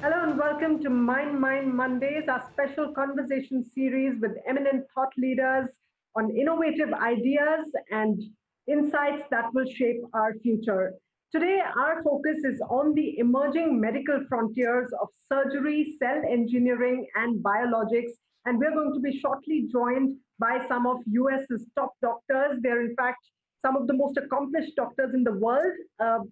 Hello and welcome to Mindmine Mondays, our special conversation series with eminent thought leaders on innovative ideas and insights that will shape our future. Today, our focus is on the emerging medical frontiers of surgery, cell engineering, and biologics. And we're going to be shortly joined by some of US's top doctors. They're, in fact, some of the most accomplished doctors in the world.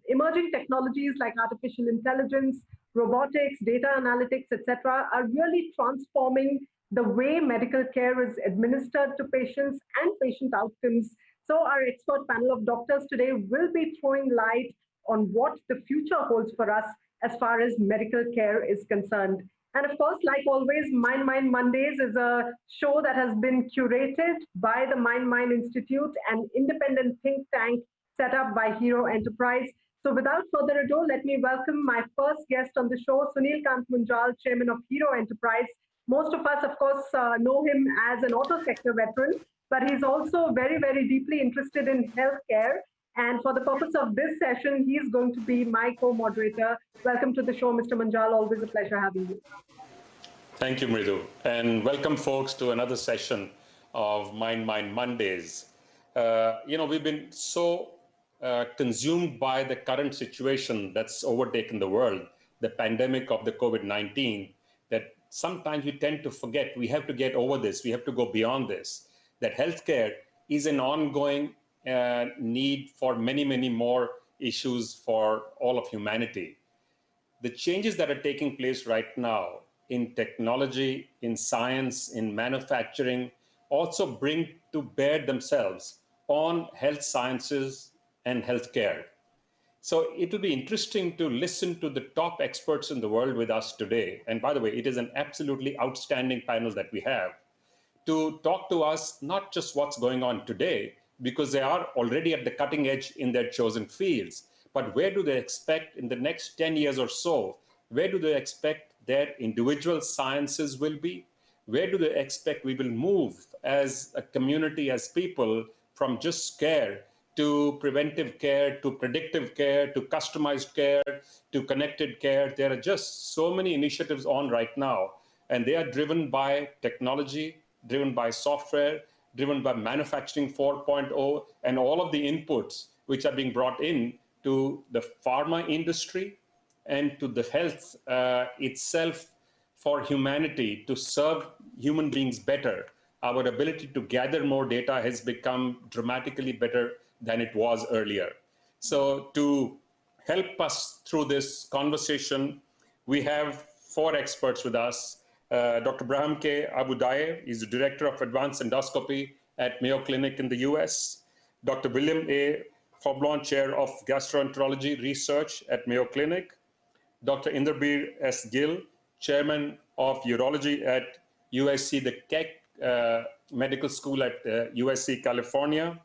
Emerging technologies like artificial intelligence, robotics, data analytics, etc., are really transforming the way medical care is administered to patients and patient outcomes. So, our expert panel of doctors today will be throwing light on what the future holds for us as far as medical care is concerned. And of course, like always, Mindmine Mondays is a show that has been curated by the Mindmine Institute, an independent think tank set up by Hero Enterprise. So without further ado, let me welcome my first guest on the show, Sunil Kant Munjal, Chairman of Hero Enterprise. Most of us, of course, know him as an auto sector veteran, but he's also very, very deeply interested in healthcare. And for the purpose of this session, he's going to be my co-moderator. Welcome to the show, Mr. Munjal. Always a pleasure having you. Thank you, Mridu. And welcome, folks, to another session of Mindmine Mondays. We've been so consumed by the current situation that's overtaken the world, the pandemic of the COVID-19, that sometimes we tend to forget we have to get over this, we have to go beyond this, that healthcare is an ongoing need for many, many more issues for all of humanity. The changes that are taking place right now in technology, in science, in manufacturing, also bring to bear themselves on health sciences and healthcare. So it will be interesting to listen to the top experts in the world with us today. And by the way, it is an absolutely outstanding panel that we have to talk to us, not just what's going on today, because they are already at the cutting edge in their chosen fields, but where do they expect in the next 10 years or so? Where do they expect their individual sciences will be? Where do they expect we will move as a community, as people, from just care to preventive care, to predictive care, to customized care, to connected care? There are just so many initiatives on right now, and they are driven by technology, driven by software, driven by manufacturing 4.0, and all of the inputs which are being brought in to the pharma industry and to the health itself for humanity to serve human beings better. Our ability to gather more data has become dramatically better than it was earlier. So to help us through this conversation, we have four experts with us. Dr. Braham K. Abudaye is the Director of Advanced Endoscopy at Mayo Clinic in the US. Dr. William A. Foblon, Chair of Gastroenterology Research at Mayo Clinic. Dr. Inderbir S. Gill, Chairman of Urology at USC, the Keck Medical School at USC, California.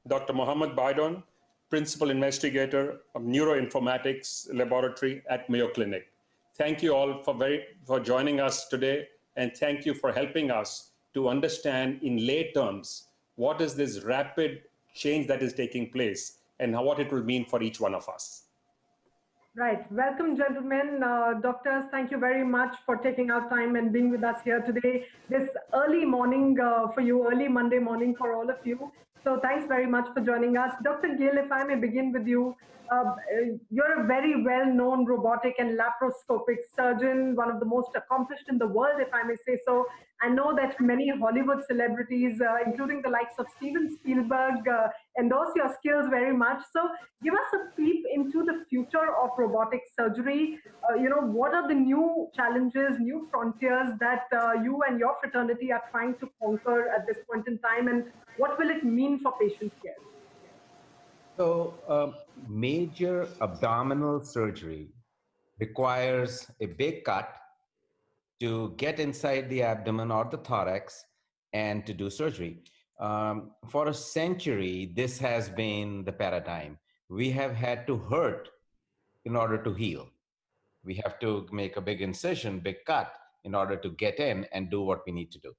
Dr. Mohammed Baidon, Principal Investigator of Neuroinformatics Laboratory at Mayo Clinic. Thank you all for joining us today, and thank you for helping us to understand in lay terms what is this rapid change that is taking place and what it will mean for each one of us. Right. Welcome, gentlemen. Doctors, thank you very much for taking out time and being with us here today. This early morning for you, early Monday morning for all of you. So thanks very much for joining us. Dr. Gill, if I may begin with you, you're a very well-known robotic and laparoscopic surgeon, one of the most accomplished in the world, if I may say so. I know that many Hollywood celebrities, including the likes of Steven Spielberg, endorse your skills very much. So give us a peep into the future of robotic surgery. What are the new challenges, new frontiers that you and your fraternity are trying to conquer at this point in time, and what will it mean for patient care? So, major abdominal surgery requires a big cut to get inside the abdomen or the thorax and to do surgery. For a century, this has been the paradigm. We have had to hurt in order to heal. We have to make a big incision, big cut in order to get in and do what we need to do.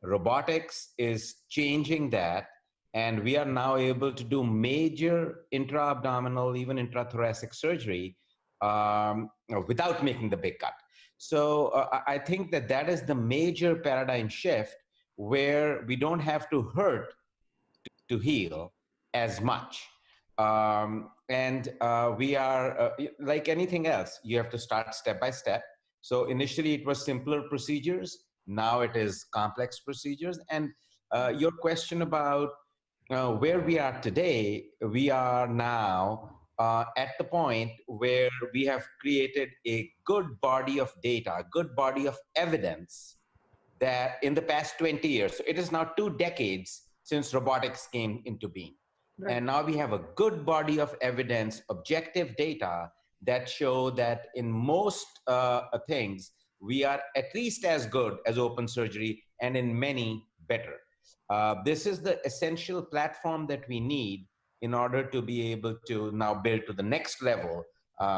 Robotics is changing that, and we are now able to do major intra-abdominal, even intrathoracic surgery without making the big cut. So I think that that is the major paradigm shift where we don't have to hurt to heal as much. And we are like anything else, you have to start step by step. So initially it was simpler procedures. Now it is complex procedures. And your question about where we are today, we are now at the point where we have created a good body of data, a good body of evidence that in the past 20 years, so it is now 2 decades since robotics came into being. Right. And now we have a good body of evidence, objective data that show that in most things, we are at least as good as open surgery and in many better. This is the essential platform that we need in order to be able to now build to the next level,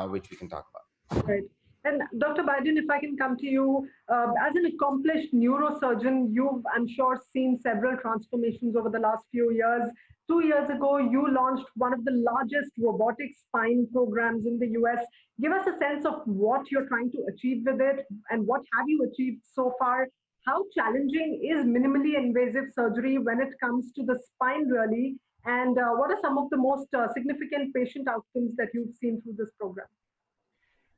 which we can talk about. Right. And Dr. Biden, if I can come to you, as an accomplished neurosurgeon, you've, I'm sure, seen several transformations over the last few years. 2 years ago, you launched one of the largest robotic spine programs in the US. Give us a sense of what you're trying to achieve with it and what have you achieved so far. How challenging is minimally invasive surgery when it comes to the spine, really? And what are some of the most significant patient outcomes that you've seen through this program?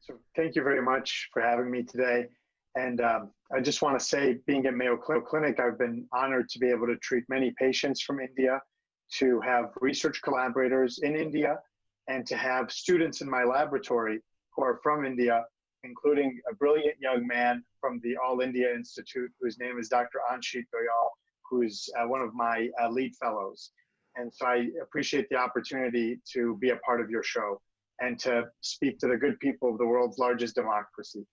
So thank you very much for having me today. And I just want to say, being at Mayo Clinic, I've been honored to be able to treat many patients from India, to have research collaborators in India, and to have students in my laboratory who are from India, including a brilliant young man from the All India Institute, whose name is Dr. Anshit Goyal, who's one of my lead fellows. And so I appreciate the opportunity to be a part of your show and to speak to the good people of the world's largest democracy.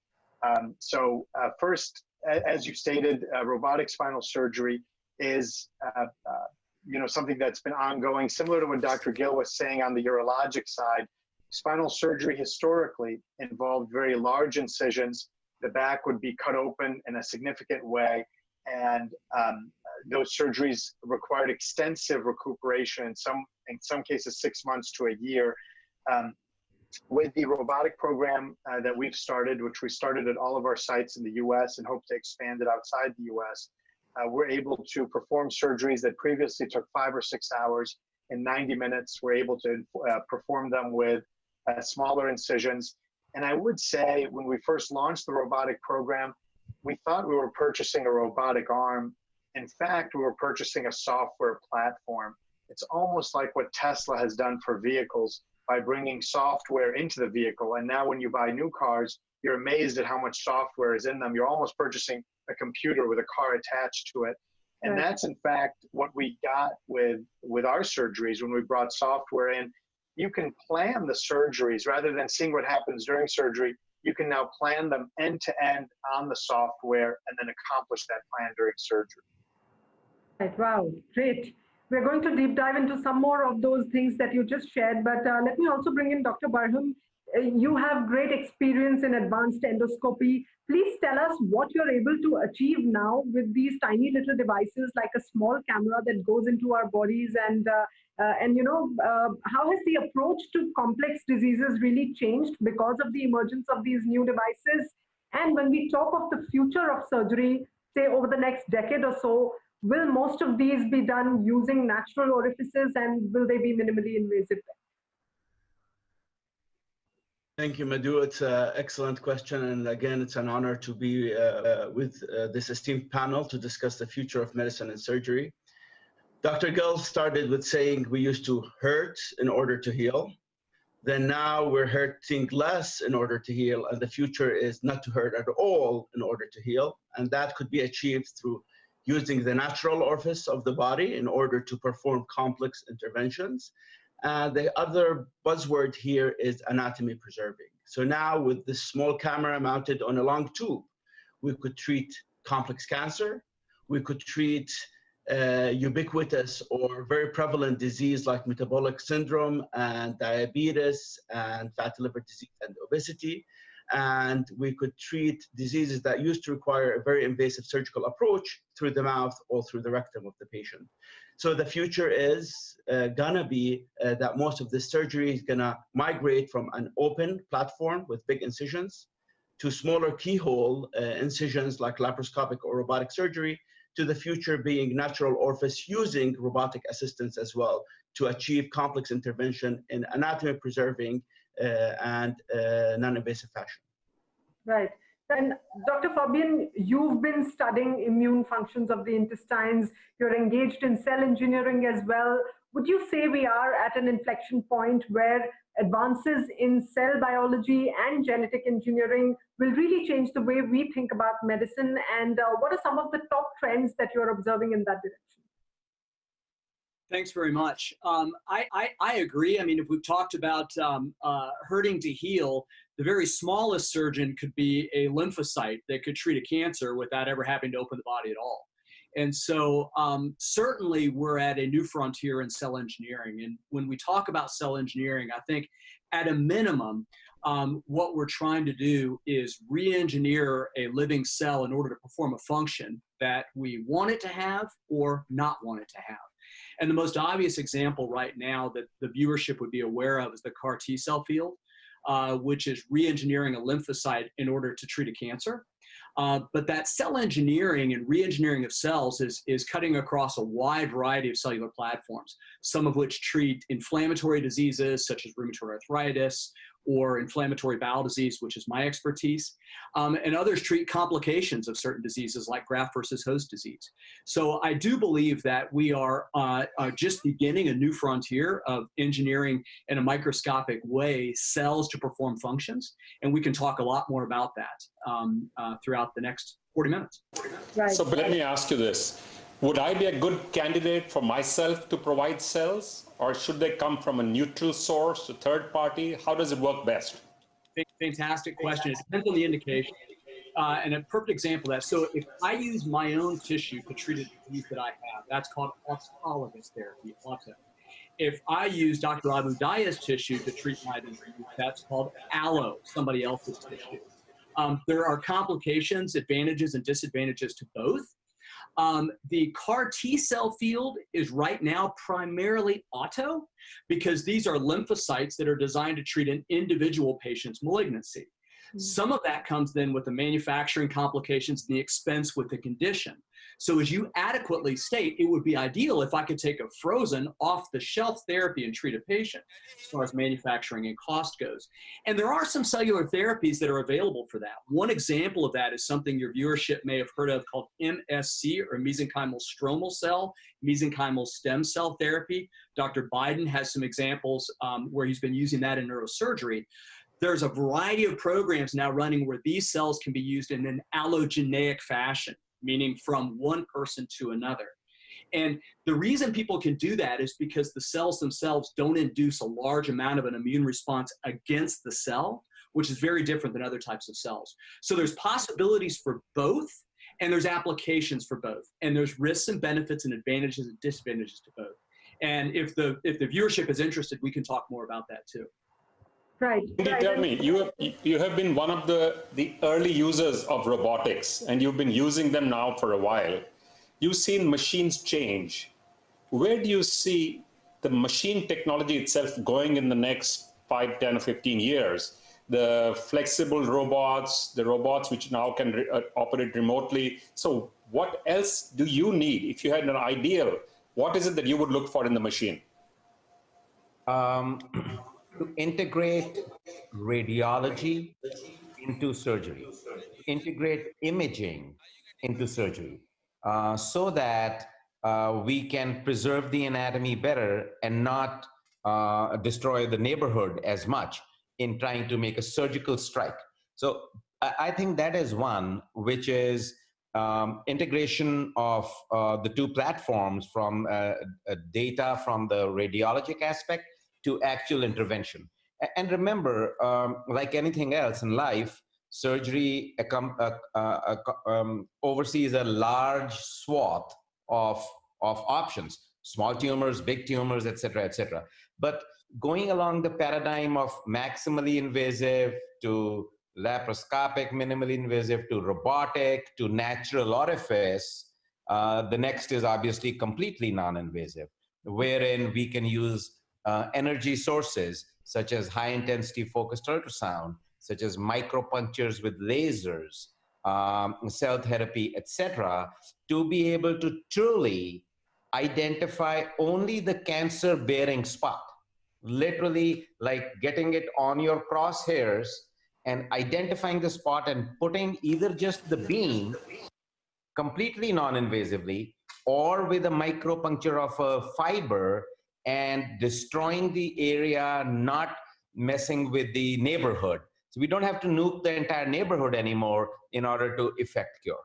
First, as you stated, robotic spinal surgery is something that's been ongoing, similar to what Dr. Gill was saying on the urologic side. Spinal surgery historically involved very large incisions. The back would be cut open in a significant way, and those surgeries required extensive recuperation, in some cases 6 months to a year. With the robotic program that we've started, which we started at all of our sites in the US and hope to expand it outside the US, we're able to perform surgeries that previously took 5 or 6 hours in 90 minutes. We're able to perform them with smaller incisions. And I would say when we first launched the robotic program, we thought we were purchasing a robotic arm. In fact, we were purchasing a software platform. It's almost like what Tesla has done for vehicles by bringing software into the vehicle. And now when you buy new cars, you're amazed at how much software is in them. You're almost purchasing a computer with a car attached to it. And that's in fact what we got with our surgeries when we brought software in. You can plan the surgeries rather than seeing what happens during surgery. You can now plan them end to end on the software and then accomplish that plan during surgery. Right, wow, great. We're going to deep dive into some more of those things that you just shared, but let me also bring in Dr. Barham. You have great experience in advanced endoscopy. Please tell us what you're able to achieve now with these tiny little devices like a small camera that goes into our bodies, and how has the approach to complex diseases really changed because of the emergence of these new devices? And when we talk of the future of surgery, say over the next decade or so, will most of these be done using natural orifices, and will they be minimally invasive? Thank you, Madhu. It's an excellent question. And again, it's an honor to be with this esteemed panel to discuss the future of medicine and surgery. Dr. Gill started with saying we used to hurt in order to heal. Then now we're hurting less in order to heal. And the future is not to hurt at all in order to heal. And that could be achieved through using the natural orifice of the body in order to perform complex interventions. And the other buzzword here is anatomy preserving. So now with this small camera mounted on a long tube, we could treat complex cancer. We could treat ubiquitous or very prevalent disease like metabolic syndrome and diabetes and fatty liver disease and obesity. And we could treat diseases that used to require a very invasive surgical approach through the mouth or through the rectum of the patient. So the future is gonna be that most of the surgery is gonna migrate from an open platform with big incisions to smaller keyhole incisions like laparoscopic or robotic surgery, to the future being natural orifice using robotic assistance as well to achieve complex intervention in anatomy preserving and non-invasive fashion. Right. And Dr. Fabian, you've been studying immune functions of the intestines. You're engaged in cell engineering as well. Would you say we are at an inflection point where advances in cell biology and genetic engineering will really change the way we think about medicine? And what are some of the top trends that you're observing in that direction? Thanks very much. I agree. I mean, if we've talked about hurting to heal, the very smallest surgeon could be a lymphocyte that could treat a cancer without ever having to open the body at all. And so certainly we're at a new frontier in cell engineering. And when we talk about cell engineering, I think at a minimum, what we're trying to do is re-engineer a living cell in order to perform a function that we want it to have or not want it to have. And the most obvious example right now that the viewership would be aware of is the CAR T cell field, which is re-engineering a lymphocyte in order to treat a cancer. But that cell engineering and re-engineering of cells is cutting across a wide variety of cellular platforms, some of which treat inflammatory diseases such as rheumatoid arthritis or inflammatory bowel disease, which is my expertise, and others treat complications of certain diseases like graft versus host disease. So I do believe that we are just beginning a new frontier of engineering in a microscopic way cells to perform functions, and we can talk a lot more about that throughout the next 40 minutes. Right. So, but let me ask you this. Would I be a good candidate for myself to provide cells, or should they come from a neutral source, a third party? How does it work best? Fantastic question. It depends on the indication. And a perfect example of that. So if I use my own tissue to treat a disease that I have, that's called autologous therapy, auto. If I use Dr. Abu Daya's tissue to treat my disease, that's called allo, somebody else's tissue. There are complications, advantages, and disadvantages to both. The CAR T cell field is right now primarily auto because these are lymphocytes that are designed to treat an individual patient's malignancy. Some of that comes then with the manufacturing complications and the expense with the condition. So as you adequately state, it would be ideal if I could take a frozen off-the-shelf therapy and treat a patient as far as manufacturing and cost goes. And there are some cellular therapies that are available for that. One example of that is something your viewership may have heard of called MSC, or mesenchymal stromal cell, mesenchymal stem cell therapy. Dr. Biden has some examples where he's been using that in neurosurgery. There's a variety of programs now running where these cells can be used in an allogeneic fashion, meaning from one person to another. And the reason people can do that is because the cells themselves don't induce a large amount of an immune response against the cell, which is very different than other types of cells. So there's possibilities for both, and there's applications for both. And there's risks and benefits and advantages and disadvantages to both. And if the viewership is interested, we can talk more about that too. Right. Tell me, you have been one of the early users of robotics, and you've been using them now for a while. You've seen machines change. Where do you see the machine technology itself going in the next 5, 10, or 15 years? The flexible robots, the robots which now can operate remotely. So what else do you need? If you had an ideal, what is it that you would look for in the machine? To integrate radiology into surgery, integrate imaging into surgery, so that we can preserve the anatomy better and not destroy the neighborhood as much in trying to make a surgical strike. So I think that is one, which is integration of the two platforms from data from the radiologic aspect to actual intervention. And remember, like anything else in life, surgery oversees a large swath of options, small tumors, big tumors, et cetera, But going along the paradigm of maximally invasive to laparoscopic, minimally invasive to robotic to natural orifice, the next is obviously completely non-invasive, wherein we can use energy sources such as high-intensity focused ultrasound such as micropunctures with lasers, cell therapy, etc., to be able to truly identify only the cancer-bearing spot, literally like getting it on your crosshairs and identifying the spot and putting either just the beam completely non-invasively or with a micropuncture of a fiber and destroying the area, not messing with the neighborhood. So we don't have to nuke the entire neighborhood anymore in order to effect cure.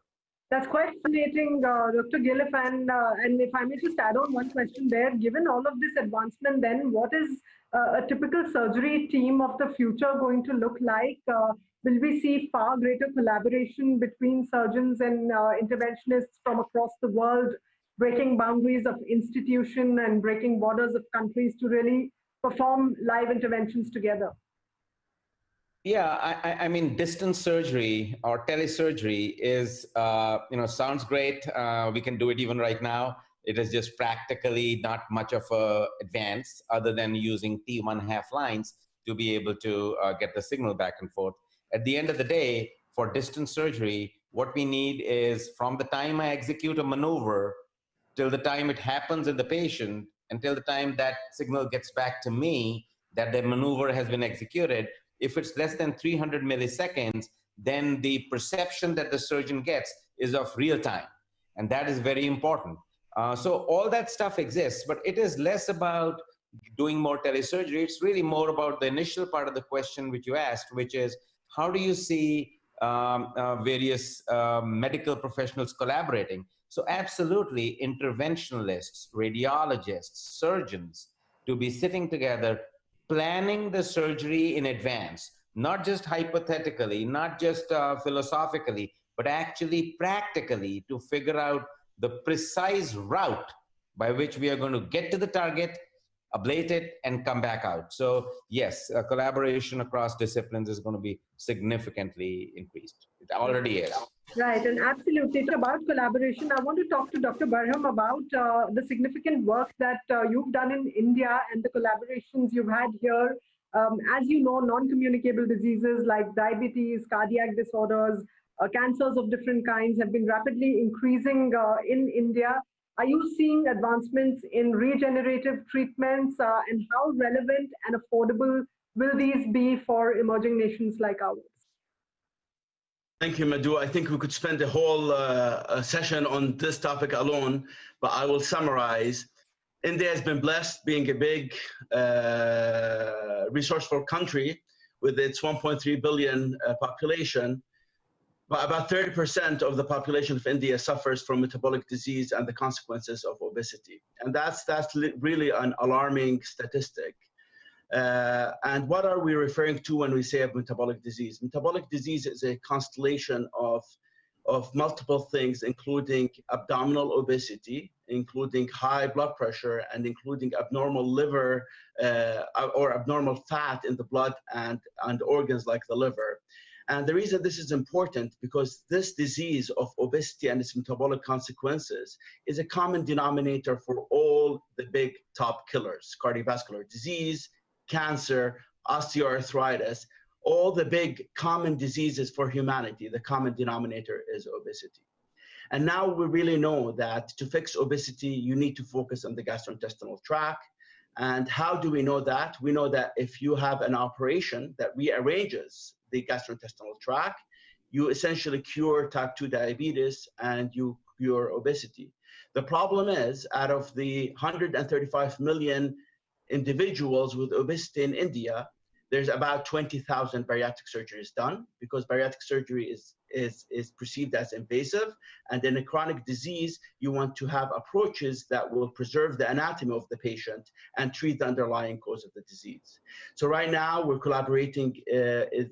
That's quite fascinating, Dr. Gill. And if I may just add on one question there, given all of this advancement, then what is a typical surgery team of the future going to look like? Will we see far greater collaboration between surgeons and interventionists from across the world, breaking boundaries of institution and breaking borders of countries to really perform live interventions together? Yeah, I mean, distance surgery or telesurgery is, sounds great. We can do it even right now. It is just practically not much of a advance other than using T1.5 lines to be able to get the signal back and forth. At the end of the day, for distance surgery, what we need is from the time I execute a maneuver till the time it happens in the patient, until the time that signal gets back to me that the maneuver has been executed. If it's less than 300 milliseconds, then the perception that the surgeon gets is of real time. And that is very important. So all that stuff exists, but it is less about doing more telesurgery. It's really more about the initial part of the question which you asked, which is how do you see various medical professionals collaborating? So absolutely, interventionalists, radiologists, surgeons, to be sitting together, planning the surgery in advance, not just hypothetically, not just philosophically, but actually practically to figure out the precise route by which we are going to get to the target, ablate it, and come back out. So yes, collaboration across disciplines is going to be significantly increased. It already is. Right, and absolutely. About collaboration, I want to talk to Dr. Barham about the significant work that you've done in India and the collaborations you've had here. As you know, non-communicable diseases like diabetes, cardiac disorders, cancers of different kinds have been rapidly increasing in India. Are you seeing advancements in regenerative treatments and how relevant and affordable will these be for emerging nations like ours? Thank you, Madhu. I think we could spend a whole session on this topic alone, but I will summarize. India has been blessed being a big resourceful country with its 1.3 billion population. But about 30% of the population of India suffers from metabolic disease and the consequences of obesity. And that's really an alarming statistic. And what are we referring to when we say metabolic disease? Metabolic disease is a constellation of multiple things, including abdominal obesity, including high blood pressure, and including abnormal liver or abnormal fat in the blood and organs like the liver. And the reason this is important, because this disease of obesity and its metabolic consequences is a common denominator for all the big top killers: cardiovascular disease, cancer, osteoarthritis, all the big common diseases for humanity. The common denominator is obesity. And now we really know that to fix obesity, you need to focus on the gastrointestinal tract. And how do we know that? We know that if you have an operation that rearranges the gastrointestinal tract, you essentially cure type 2 diabetes and you cure obesity. The problem is, out of the 135 million individuals with obesity in India, there's about 20,000 bariatric surgeries done, because bariatric surgery is perceived as invasive. And in a chronic disease, you want to have approaches that will preserve the anatomy of the patient and treat the underlying cause of the disease. So right now, we're collaborating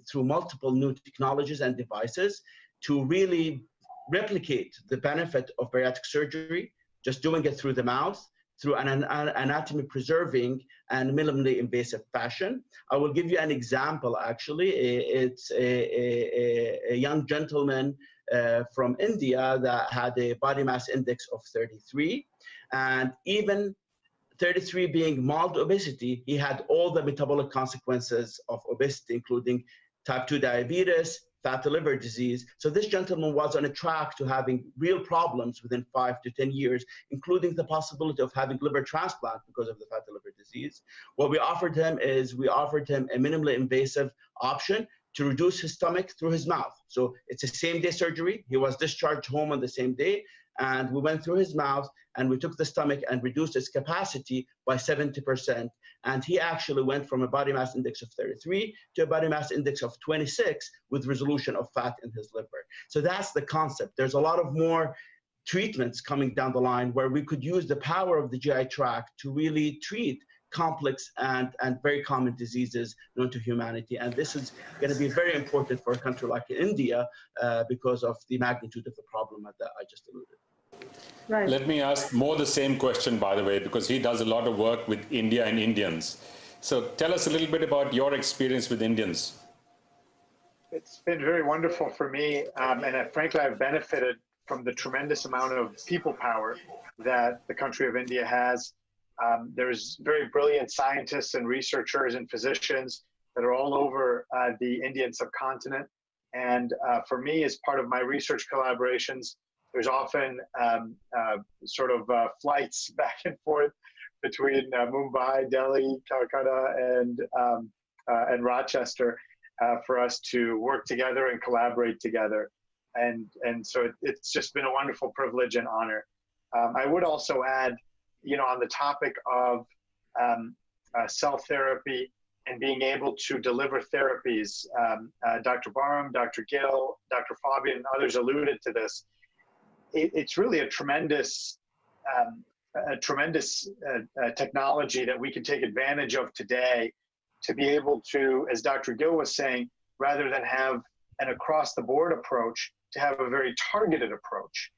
through multiple new technologies and devices to really replicate the benefit of bariatric surgery, just doing it through the mouth, through an anatomy preserving and minimally invasive fashion. I will give you an example, actually. It's a young gentleman from India that had a body mass index of 33. And even 33 being mild obesity, he had all the metabolic consequences of obesity, including type 2 diabetes, fatty liver disease. So this gentleman was on a track to having real problems within 5 to 10 years, including the possibility of having liver transplant because of the fatty liver disease. What we offered him is we offered him a minimally invasive option to reduce his stomach through his mouth. So it's a same-day surgery. He was discharged home on the same day, and we went through his mouth, and we took the stomach and reduced its capacity by 70%. And he actually went from a body mass index of 33 to a body mass index of 26 with resolution of fat in his liver. So that's the concept. There's a lot of more treatments coming down the line where we could use the power of the GI tract to really treat complex and very common diseases known to humanity. And this is going to be very important for a country like India because of the magnitude of the problem that I just alluded. Right. Let me ask Mo the same question, by the way, because he does a lot of work with India and Indians. So tell us a little bit about your experience with Indians. It's been very wonderful for me, and frankly, I've benefited from the tremendous amount of people power that the country of India has. There's very brilliant scientists and researchers and physicians that are all over the Indian subcontinent. And for me, as part of my research collaborations, there's often flights back and forth between Mumbai, Delhi, Calcutta, and Rochester for us to work together and collaborate together. And so it's just been a wonderful privilege and honor. I would also add, on the topic of cell therapy and being able to deliver therapies, Dr. Barham, Dr. Gill, Dr. Fabian, and others alluded to this. It's really a tremendous technology that we can take advantage of today to be able to, as Dr. Gill was saying, rather than have an across-the-board approach, to have a very targeted approach.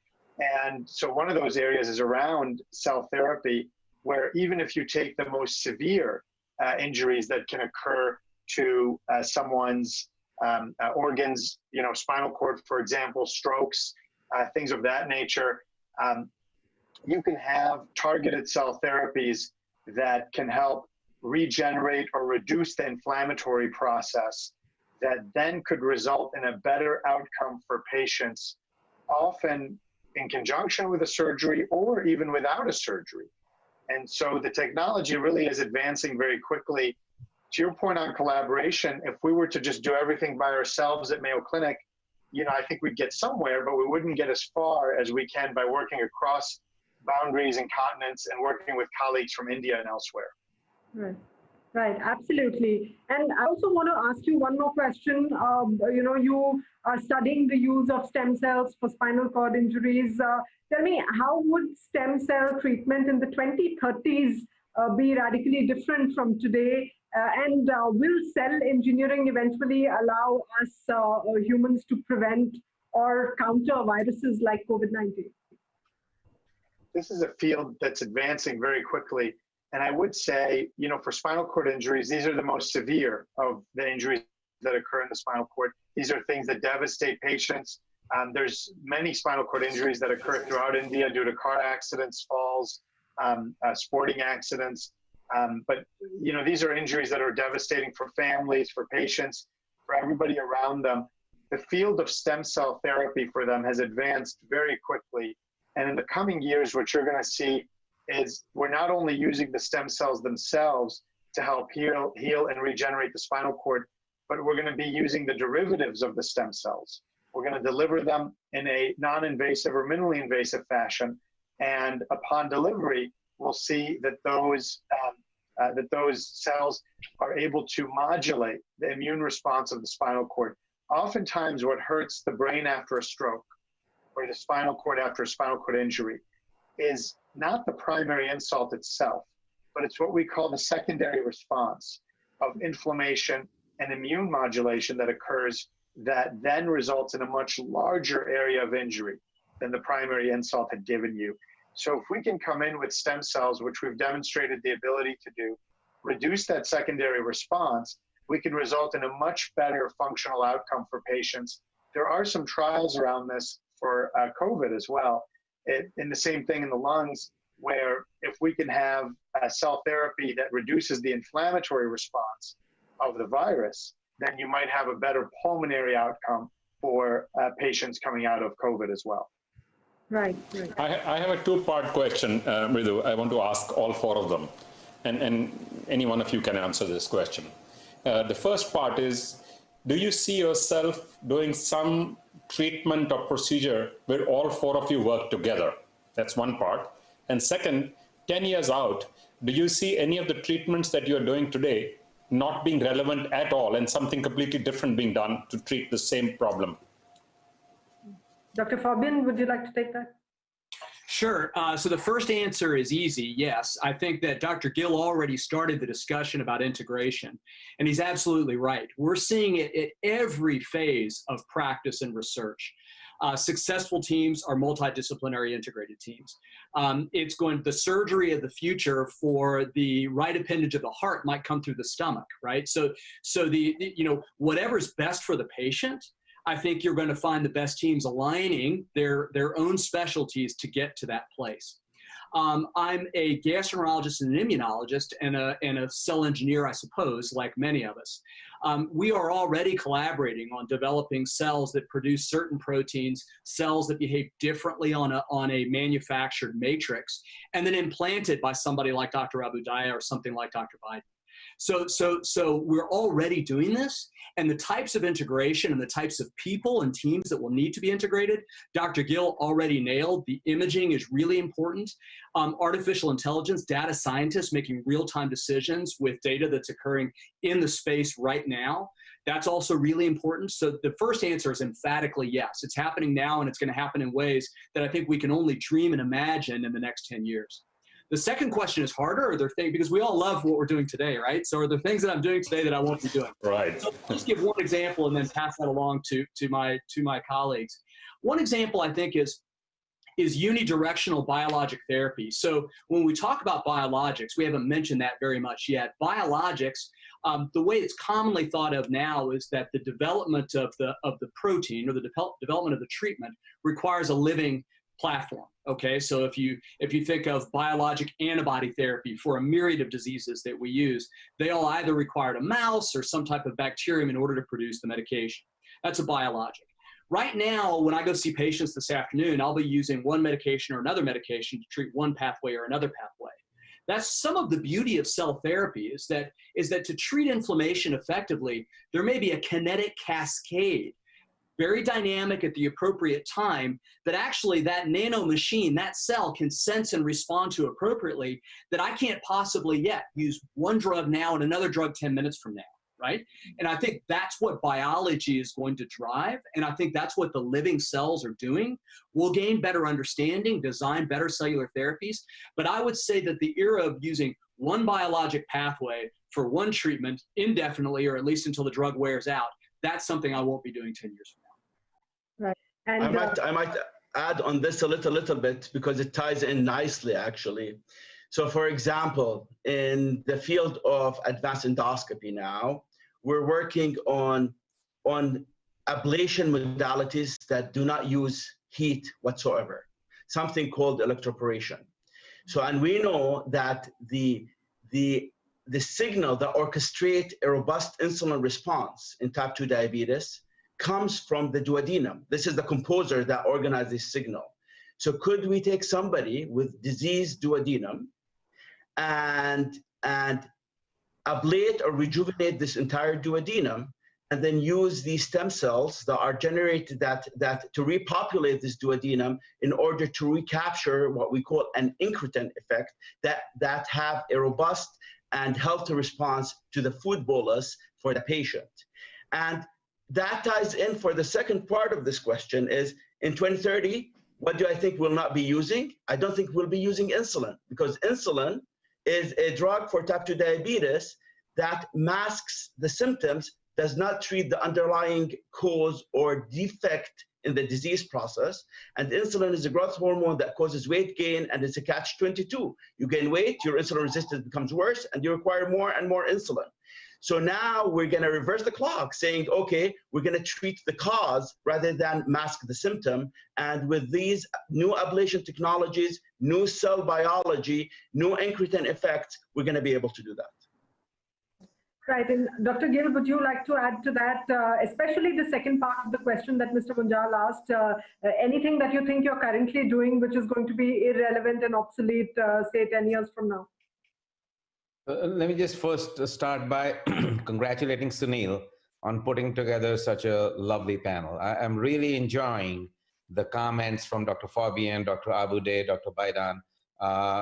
And so one of those areas is around cell therapy, where even if you take the most severe injuries that can occur to someone's organs, spinal cord, for example, strokes, things of that nature, you can have targeted cell therapies that can help regenerate or reduce the inflammatory process that then could result in a better outcome for patients, often in conjunction with a surgery or even without a surgery. And so the technology really is advancing very quickly. To your point on collaboration, if we were to just do everything by ourselves at Mayo Clinic, I think we'd get somewhere, but we wouldn't get as far as we can by working across boundaries and continents and working with colleagues from India and elsewhere. Right, absolutely. And I also want to ask you one more question. You are studying the use of stem cells for spinal cord injuries. Tell me, how would stem cell treatment in the 2030s be radically different from today? And will cell engineering eventually allow us humans to prevent or counter viruses like COVID-19? This is a field that's advancing very quickly. And I would say, for spinal cord injuries, these are the most severe of the injuries that occur in the spinal cord. These are things that devastate patients. There's many spinal cord injuries that occur throughout India due to car accidents, falls, sporting accidents. But these are injuries that are devastating for families, for patients, for everybody around them. The field of stem cell therapy for them has advanced very quickly. And in the coming years, what you're going to see is we're not only using the stem cells themselves to help heal and regenerate the spinal cord, but we're going to be using the derivatives of the stem cells. We're going to deliver them in a non-invasive or minimally invasive fashion. And upon delivery, we'll see that those cells are able to modulate the immune response of the spinal cord. Oftentimes what hurts the brain after a stroke or the spinal cord after a spinal cord injury is not the primary insult itself, but it's what we call the secondary response of inflammation and immune modulation that occurs that then results in a much larger area of injury than the primary insult had given you. So if we can come in with stem cells, which we've demonstrated the ability to do, reduce that secondary response, we can result in a much better functional outcome for patients. There are some trials around this for COVID as well, in the same thing in the lungs, where if we can have a cell therapy that reduces the inflammatory response of the virus, then you might have a better pulmonary outcome for patients coming out of COVID as well. Right. I have a two-part question, Mridu. I want to ask all four of them, and any one of you can answer this question. The first part is, do you see yourself doing some treatment or procedure where all four of you work together? That's one part. And second, 10 years out, do you see any of the treatments that you're doing today not being relevant at all and something completely different being done to treat the same problem? Dr. Fabian, would you like to take that? Sure. So the first answer is easy. Yes, I think that Dr. Gill already started the discussion about integration, and he's absolutely right. We're seeing it at every phase of practice and research. Successful teams are multidisciplinary integrated teams. The surgery of the future for the right appendage of the heart might come through the stomach, right? So whatever's best for the patient, I think you're going to find the best teams aligning their own specialties to get to that place. I'm a gastroenterologist and an immunologist and a cell engineer, I suppose, like many of us. We are already collaborating on developing cells that produce certain proteins, cells that behave differently on a manufactured matrix, and then implanted by somebody like Dr. Abudaya or something like Dr. Biden. So we're already doing this, and the types of integration and the types of people and teams that will need to be integrated, Dr. Gill already nailed. The imaging is really important. Artificial intelligence, data scientists making real-time decisions with data that's occurring in the space right now. That's also really important. So the first answer is emphatically yes. It's happening now, and it's going to happen in ways that I think we can only dream and imagine in the next 10 years. The second question is harder, are there things, because we all love what we're doing today, right? So are there things that I'm doing today that I won't be doing? Right. So let's give one example and then pass that along to my colleagues. One example I think is unidirectional biologic therapy. So when we talk about biologics, we haven't mentioned that very much yet. Biologics, the way it's commonly thought of now is that the development of the protein or the development of the treatment requires a living platform. Okay, so if you think of biologic antibody therapy for a myriad of diseases that we use, they all either required a mouse or some type of bacterium in order to produce the medication. That's a biologic. Right now, when I go see patients this afternoon, I'll be using one medication or another medication to treat one pathway or another pathway. That's some of the beauty of cell therapy is that to treat inflammation effectively, there may be a kinetic cascade, very dynamic at the appropriate time, that actually that nano machine, that cell can sense and respond to appropriately, that I can't possibly yet use one drug now and another drug 10 minutes from now, right? And I think that's what biology is going to drive, and I think that's what the living cells are doing. We'll gain better understanding, design better cellular therapies, but I would say that the era of using one biologic pathway for one treatment indefinitely, or at least until the drug wears out, that's something I won't be doing 10 years from now. Right. And I might add on this a little bit because it ties in nicely, actually. So for example, in the field of advanced endoscopy now, we're working on ablation modalities that do not use heat whatsoever, something called electroporation. So, and we know that the signal that orchestrates a robust insulin response in type 2 diabetes comes from the duodenum. This is the composer that organizes this signal. So could we take somebody with diseased duodenum and ablate or rejuvenate this entire duodenum, and then use these stem cells that are generated that to repopulate this duodenum in order to recapture what we call an incretin effect that have a robust and healthy response to the food bolus for the patient. And that ties in for the second part of this question is, in 2030, what do I think we'll not be using? I don't think we'll be using insulin, because insulin is a drug for type 2 diabetes that masks the symptoms, does not treat the underlying cause or defect in the disease process. And insulin is a growth hormone that causes weight gain, and it's a catch-22. You gain weight, your insulin resistance becomes worse, and you require more and more insulin. So now we're going to reverse the clock, saying, okay, we're going to treat the cause rather than mask the symptom. And with these new ablation technologies, new cell biology, new incretin effects, we're going to be able to do that. Right, and Dr. Gill, would you like to add to that, especially the second part of the question that Mr. Munjal asked, anything that you think you're currently doing which is going to be irrelevant and obsolete, say 10 years from now? Let me just first start by congratulating Sunil on putting together such a lovely panel. I'm really enjoying the comments from Dr. Fabian, Dr. Abude, Dr. Baidan.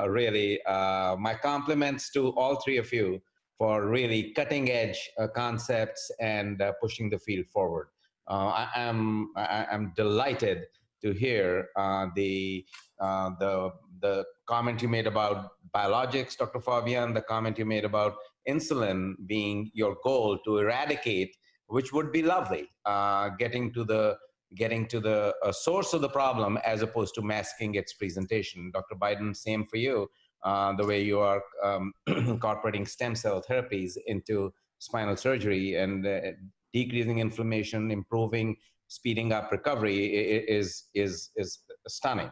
Really, my compliments to all three of you for really cutting edge concepts and pushing the field forward. I'm delighted to hear the comment you made about biologics, Dr. Fabian, the comment you made about insulin being your goal to eradicate, which would be lovely, getting to the source of the problem as opposed to masking its presentation. Dr. Biden, same for you, the way you are incorporating stem cell therapies into spinal surgery and decreasing inflammation, improving, speeding up recovery is stunning.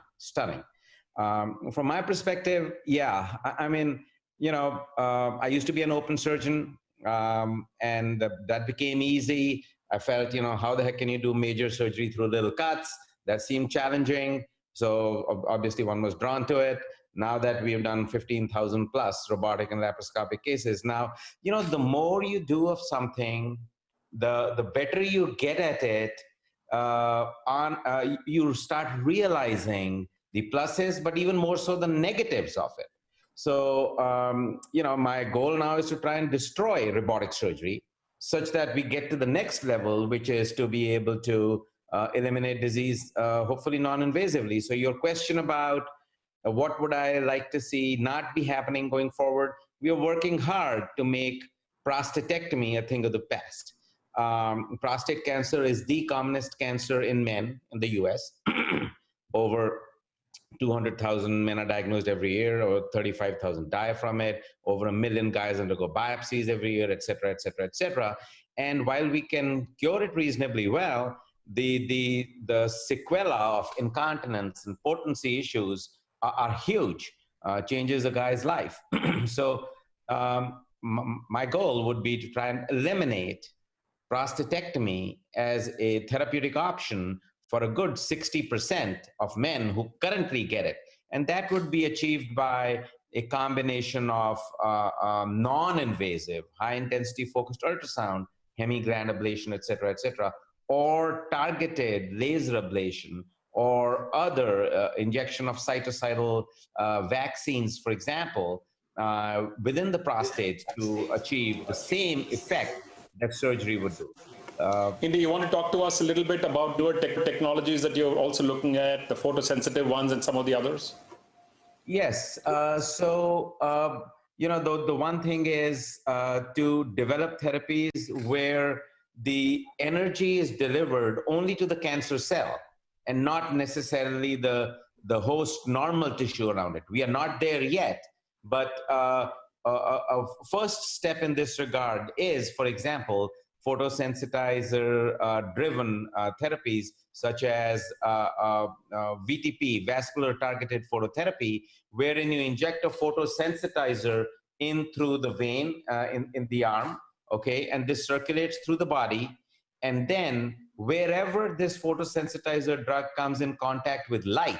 From my perspective, yeah, I mean, I used to be an open surgeon, and that became easy. I felt, how the heck can you do major surgery through little cuts? That seemed challenging. So obviously one was drawn to it. Now that we've done 15,000 plus robotic and laparoscopic cases, now, the more you do of something, the better you get at it, you start realizing the pluses, but even more so the negatives of it. So, my goal now is to try and destroy robotic surgery such that we get to the next level, which is to be able to eliminate disease, hopefully non-invasively. So your question about what would I like to see not be happening going forward, we are working hard to make prostatectomy a thing of the past. Prostate cancer is the commonest cancer in men in the US. Over 200,000 men are diagnosed every year, or 35,000 die from it. Over 1 million guys undergo biopsies every year, et cetera, et cetera, et cetera. And while we can cure it reasonably well, the sequela of incontinence and potency issues are huge, changes a guy's life. So my goal would be to try and eliminate prostatectomy as a therapeutic option for a good 60% of men who currently get it. And that would be achieved by a combination of non-invasive, high-intensity focused ultrasound, hemigland ablation, et cetera, or targeted laser ablation, or other injection of cytocidal vaccines, for example, within the prostate to achieve the same effect that surgery would do. Indy, you want to talk to us a little bit about newer technologies that you're also looking at, the photosensitive ones and some of the others? Yes. So, the one thing is to develop therapies where the energy is delivered only to the cancer cell and not necessarily the host normal tissue around it. We are not there yet, but a first step in this regard is, for example, photosensitizer driven therapies such as VTP, vascular targeted phototherapy, wherein you inject a photosensitizer in through the vein in the arm, okay, and this circulates through the body, and then wherever this photosensitizer drug comes in contact with light,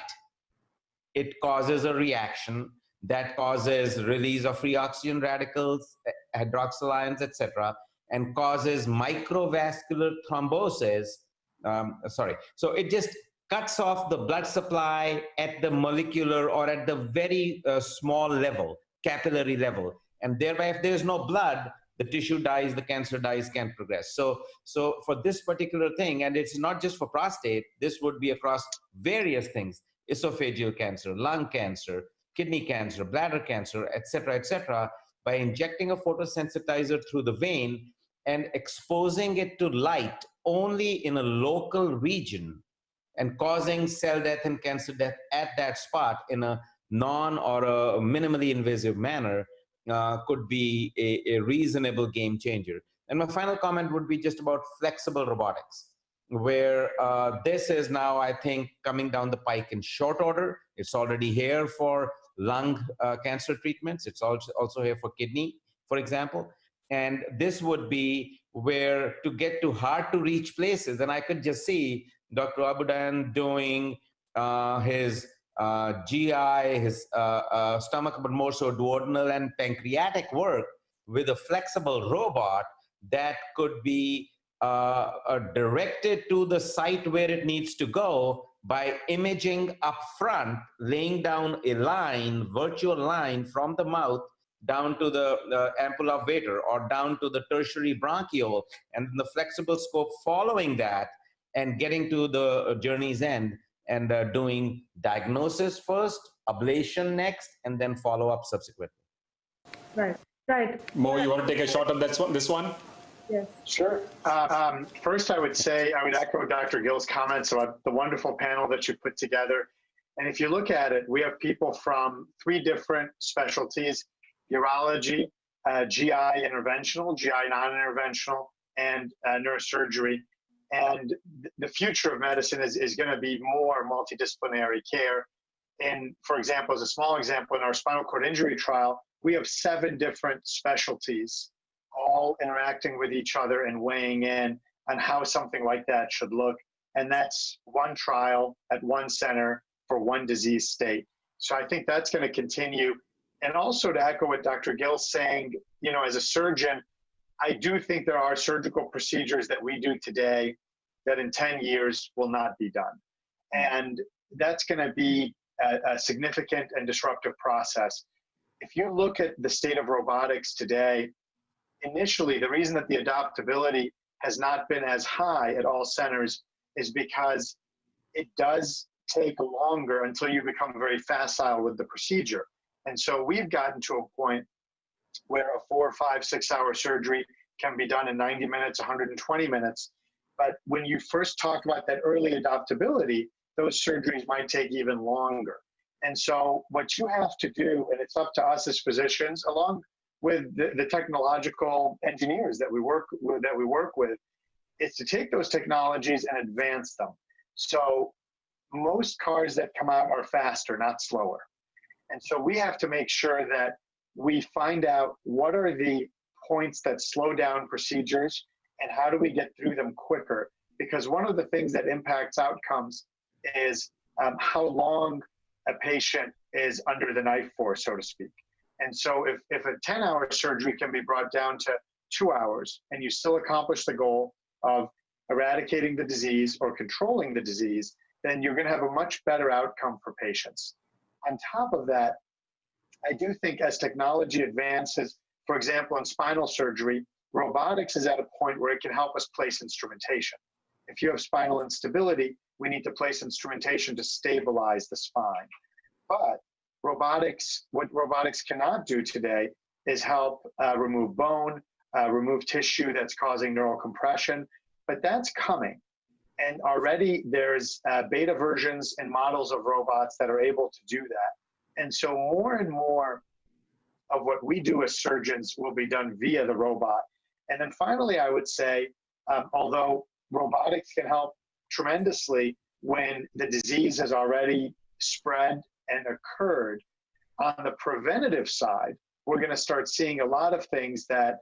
it causes a reaction that causes release of free oxygen radicals, hydroxyl ions, etc., and causes microvascular thrombosis. So it just cuts off the blood supply at the molecular or at the very small level, capillary level. And thereby, if there's no blood, the tissue dies, the cancer dies, can't progress. So for this particular thing, and it's not just for prostate, this would be across various things, esophageal cancer, lung cancer, kidney cancer, bladder cancer, et cetera, by injecting a photosensitizer through the vein and exposing it to light only in a local region and causing cell death and cancer death at that spot in a non or a minimally invasive manner could be a reasonable game changer. And my final comment would be just about flexible robotics, where this is now, I think, coming down the pike in short order. It's already here for lung cancer treatments. It's also here for kidney, for example. And this would be where to get to hard to reach places. And I could just see Dr. Abudan doing his GI, his stomach, but more so duodenal and pancreatic work with a flexible robot that could be directed to the site where it needs to go by imaging up front, laying down a line, virtual line from the mouth down to the ampulla of Vater or down to the tertiary bronchiole, and the flexible scope following that and getting to the journey's end and doing diagnosis first, ablation next, and then follow up subsequently. Right, right. Mo, you want to take a shot on this one? Yes. Sure. First, I would echo Dr. Gill's comments about the wonderful panel that you put together. And if you look at it, we have people from 3 different specialties: urology, GI interventional, GI non-interventional, and neurosurgery. And the future of medicine is going to be more multidisciplinary care. And for example, as a small example, in our spinal cord injury trial, we have 7 different specialties all interacting with each other and weighing in on how something like that should look. And that's one trial at one center for one disease state. So I think that's going to continue. And also to echo what Dr. Gill's saying, as a surgeon, I do think there are surgical procedures that we do today that in 10 years will not be done. And that's going to be a significant and disruptive process. If you look at the state of robotics today, initially, the reason that the adoptability has not been as high at all centers is because it does take longer until you become very facile with the procedure. And so we've gotten to a point where a 4, 5, 6 hour surgery can be done in 90 minutes, 120 minutes. But when you first talk about that early adoptability, those surgeries might take even longer. And so what you have to do, and it's up to us as physicians, along with the technological engineers that we work with, is to take those technologies and advance them. So most cars that come out are faster, not slower. And so we have to make sure that we find out what are the points that slow down procedures and how do we get through them quicker. Because one of the things that impacts outcomes is how long a patient is under the knife for, so to speak. And so if a 10-hour surgery can be brought down to 2 hours and you still accomplish the goal of eradicating the disease or controlling the disease, then you're going to have a much better outcome for patients. On top of that, I do think as technology advances, for example, in spinal surgery, robotics is at a point where it can help us place instrumentation. If you have spinal instability, we need to place instrumentation to stabilize the spine. But what robotics cannot do today is help remove bone, remove tissue that's causing neural compression, but that's coming. And already there's beta versions and models of robots that are able to do that. And so more and more of what we do as surgeons will be done via the robot. And then finally, I would say, although robotics can help tremendously when the disease has already spread and occurred, on the preventative side, we're going to start seeing a lot of things that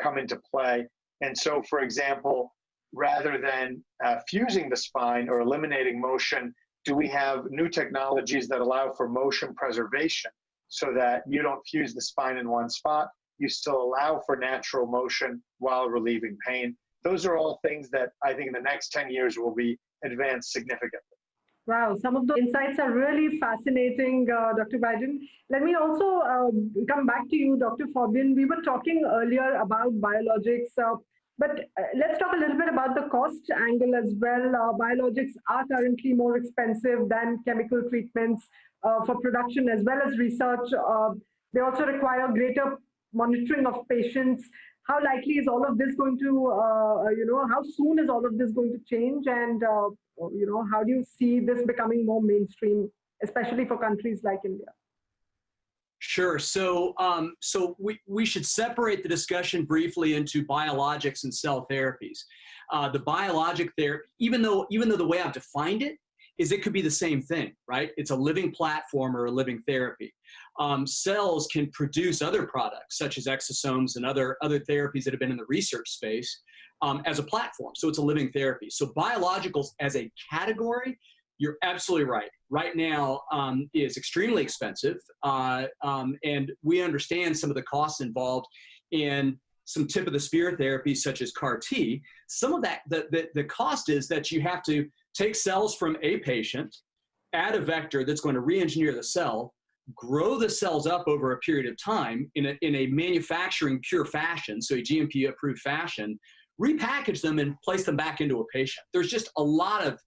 come into play. And so, for example, rather than fusing the spine or eliminating motion, do we have new technologies that allow for motion preservation so that you don't fuse the spine in one spot, you still allow for natural motion while relieving pain? Those are all things that I think in the next 10 years will be advanced significantly. Wow, some of the insights are really fascinating, Dr. Biden. Let me also come back to you, Dr. Fabian. We were talking earlier about biologics, but let's talk a little bit about the cost angle as well. Biologics are currently more expensive than chemical treatments for production as well as research. They also require greater monitoring of patients. How likely is all of this going to, how soon is all of this going to change? And, how do you see this becoming more mainstream, especially for countries like India? Sure. So, we should separate the discussion briefly into biologics and cell therapies. The biologic therapy, even though the way I've defined it is it could be the same thing, right? It's a living platform or a living therapy. Cells can produce other products, such as exosomes and other therapies that have been in the research space as a platform. So it's a living therapy. So biologicals as a category, you're absolutely right. Right now is extremely expensive. And we understand some of the costs involved in some tip of the spear therapies such as CAR T. Some of that, the cost is that you have to take cells from a patient, add a vector that's going to re-engineer the cell, grow the cells up over a period of time in a manufacturing pure fashion, so a GMP approved fashion, repackage them and place them back into a patient. There's just a lot of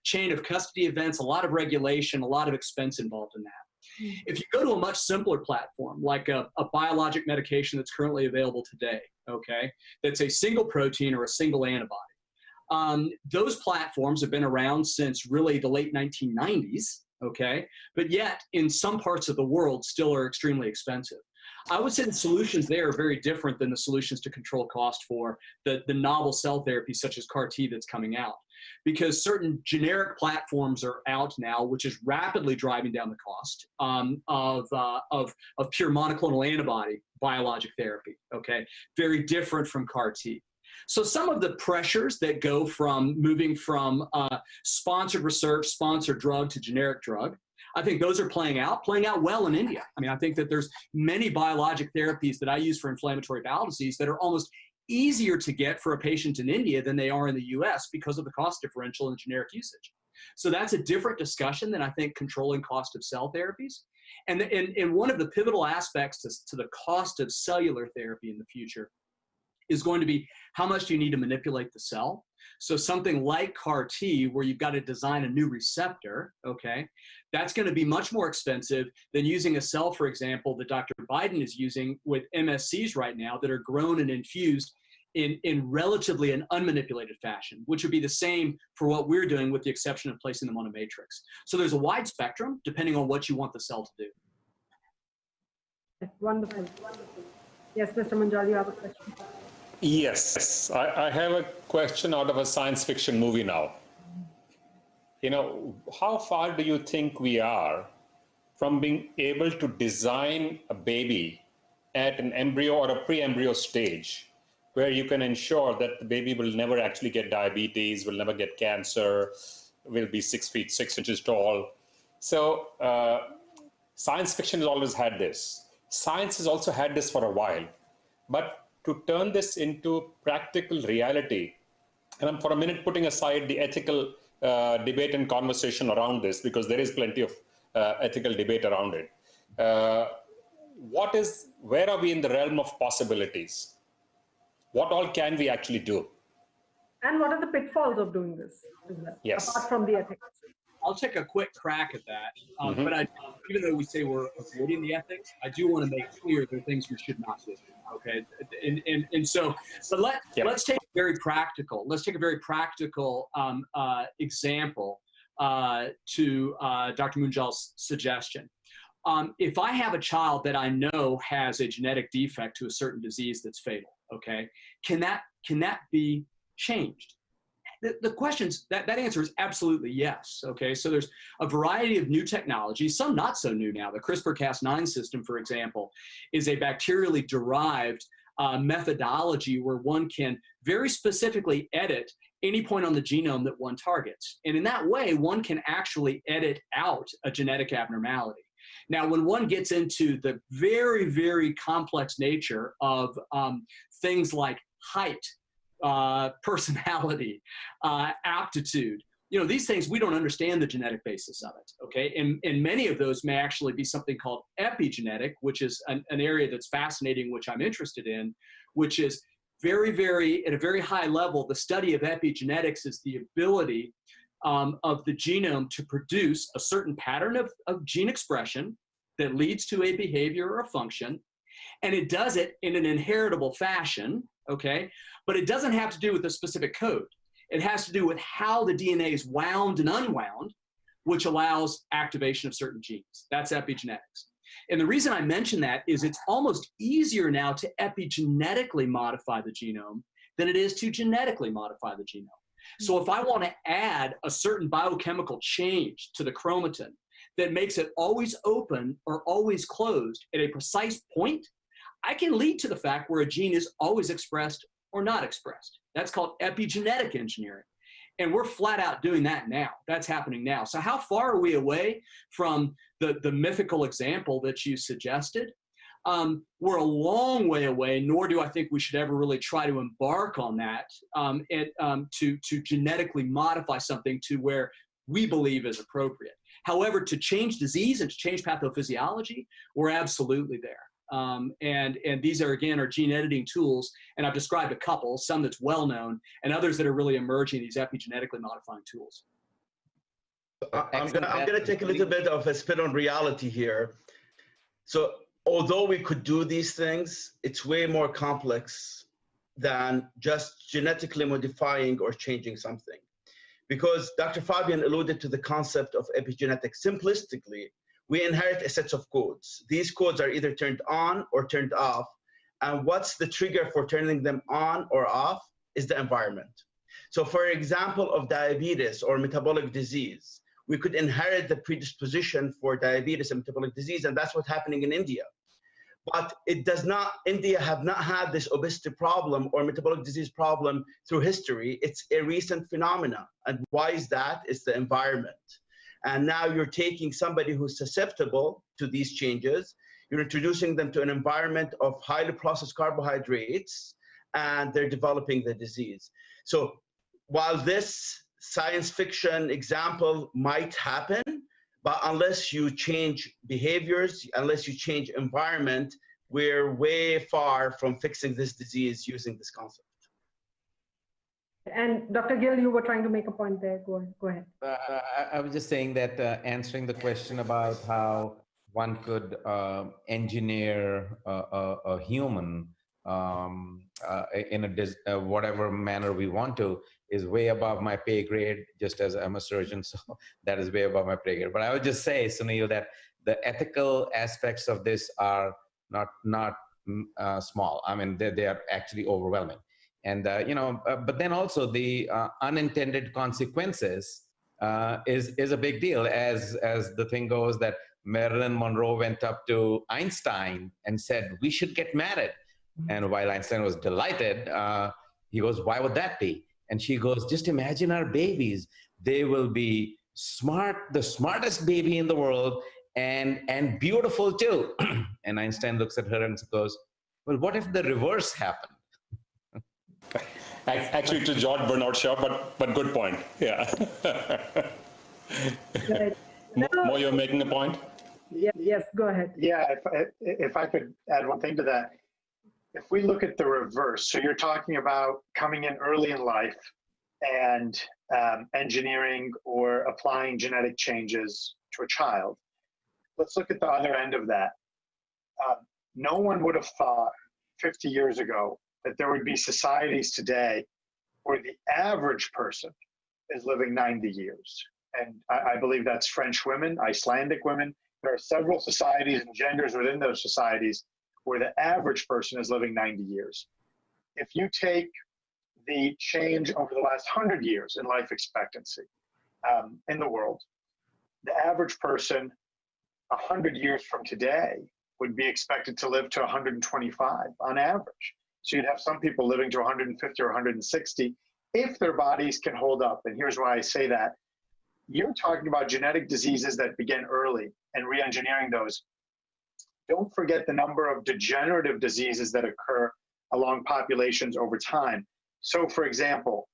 chain of custody events, a lot of regulation, a lot of expense involved in that. If you go to a much simpler platform, like a biologic medication that's currently available today, okay, that's a single protein or a single antibody, those platforms have been around since really the late 1990s, okay, but yet in some parts of the world still are extremely expensive. I would say the solutions there are very different than the solutions to control cost for the novel cell therapies such as CAR T that's coming out, because certain generic platforms are out now, which is rapidly driving down the cost of pure monoclonal antibody biologic therapy, okay? Very different from CAR T. So some of the pressures that go from moving from sponsored research, sponsored drug to generic drug, I think those are playing out well in India. I mean, I think that there's many biologic therapies that I use for inflammatory bowel disease that are almost easier to get for a patient in India than they are in the US because of the cost differential in generic usage. So that's a different discussion than I think controlling cost of cell therapies. And one of the pivotal aspects to the cost of cellular therapy in the future is going to be how much do you need to manipulate the cell. So something like CAR T, where you've got to design a new receptor, okay, that's going to be much more expensive than using a cell, for example, that Dr. Biden is using with MSCs right now that are grown and infused in relatively an unmanipulated fashion, which would be the same for what we're doing with the exception of placing them on a matrix. So there's a wide spectrum depending on what you want the cell to do. Wonderful. Yes, Mr. Munjal, you have a question. Yes, I have a question out of a science fiction movie now. You know, how far do you think we are from being able to design a baby at an embryo or a pre-embryo stage where you can ensure that the baby will never actually get diabetes, will never get cancer, will be 6 feet 6 inches tall? So science fiction has always had this. Science has also had this for a while. But to turn this into practical reality, and I'm for a minute putting aside the ethical debate and conversation around this, because there is plenty of ethical debate around it. Where are we in the realm of possibilities? What all can we actually do? And what are the pitfalls of doing this, yes, apart from the ethics? I'll take a quick crack at that. But even though we say we're avoiding the ethics, I do want to make clear there are things we should not do. Okay, and so let's take a very practical. Let's take a very practical example to Dr. Munjal's suggestion. If I have a child that I know has a genetic defect to a certain disease that's fatal, okay, can that be changed? The questions, that answer is absolutely yes, okay? So there's a variety of new technologies, some not so new now. The CRISPR-Cas9 system, for example, is a bacterially derived methodology where one can very specifically edit any point on the genome that one targets. And in that way, one can actually edit out a genetic abnormality. Now, when one gets into the very, very complex nature of things like height, personality, aptitude, you know, these things, we don't understand the genetic basis of it, okay? And many of those may actually be something called epigenetic, which is an area that's fascinating, which I'm interested in, which is very, very, at a very high level, the study of epigenetics is the ability of the genome to produce a certain pattern of gene expression that leads to a behavior or a function, and it does it in an inheritable fashion, okay? But it doesn't have to do with a specific code. It has to do with how the DNA is wound and unwound, which allows activation of certain genes. That's epigenetics. And the reason I mention that is it's almost easier now to epigenetically modify the genome than it is to genetically modify the genome. So if I want to add a certain biochemical change to the chromatin that makes it always open or always closed at a precise point, I can lead to the fact where a gene is always expressed or not expressed. That's called epigenetic engineering. And we're flat out doing that now. That's happening now. So how far are we away from the mythical example that you suggested? We're a long way away, nor do I think we should ever really try to embark on that to genetically modify something to where we believe is appropriate. However, to change disease and to change pathophysiology, we're absolutely there. And these are, again, are gene editing tools, and I've described a couple, some that's well known, and others that are really emerging, these epigenetically modifying tools. I'm gonna take a little bit of a spin on reality here. So although we could do these things, it's way more complex than just genetically modifying or changing something. Because Dr. Fabian alluded to the concept of epigenetics. Simplistically, we inherit a set of codes. These codes are either turned on or turned off. And what's the trigger for turning them on or off is the environment. So for example, of diabetes or metabolic disease, we could inherit the predisposition for diabetes and metabolic disease, and that's what's happening in India. But it does not, India have not had this obesity problem or metabolic disease problem through history. It's a recent phenomena. And why is that? It's the environment. And now you're taking somebody who's susceptible to these changes, you're introducing them to an environment of highly processed carbohydrates, and they're developing the disease. So while this science fiction example might happen, but unless you change behaviors, unless you change environment, we're way far from fixing this disease using this concept. And Dr. Gill, you were trying to make a point there. Go ahead. I was just saying that answering the question about how one could engineer a human in a whatever manner we want to is way above my pay grade, just as I'm a surgeon, so that is way above my pay grade. But I would just say, Sunil, that the ethical aspects of this are not small. I mean, they are actually overwhelming. And, but then also the unintended consequences is a big deal, as the thing goes that Marilyn Monroe went up to Einstein and said, we should get married. And while Einstein was delighted, he goes, why would that be? And she goes, just imagine our babies. They will be smart, the smartest baby in the world, and beautiful too. And Einstein looks at her and goes, well, what if the reverse happened? Actually, to George Bernard Shaw, but good point. Yeah. Mo, you're making a point? Yes, go ahead. Yeah, if I could add one thing to that. If we look at the reverse, so you're talking about coming in early in life and engineering or applying genetic changes to a child. Let's look at the other end of that. No one would have thought 50 years ago that there would be societies today where the average person is living 90 years. And I believe that's French women, Icelandic women. There are several societies and genders within those societies where the average person is living 90 years. If you take the change over the last 100 years in life expectancy in the world, the average person 100 years from today would be expected to live to 125 on average. So you'd have some people living to 150 or 160 if their bodies can hold up. And here's why I say that. You're talking about genetic diseases that begin early and re-engineering those. Don't forget the number of degenerative diseases that occur along populations over time. So for example,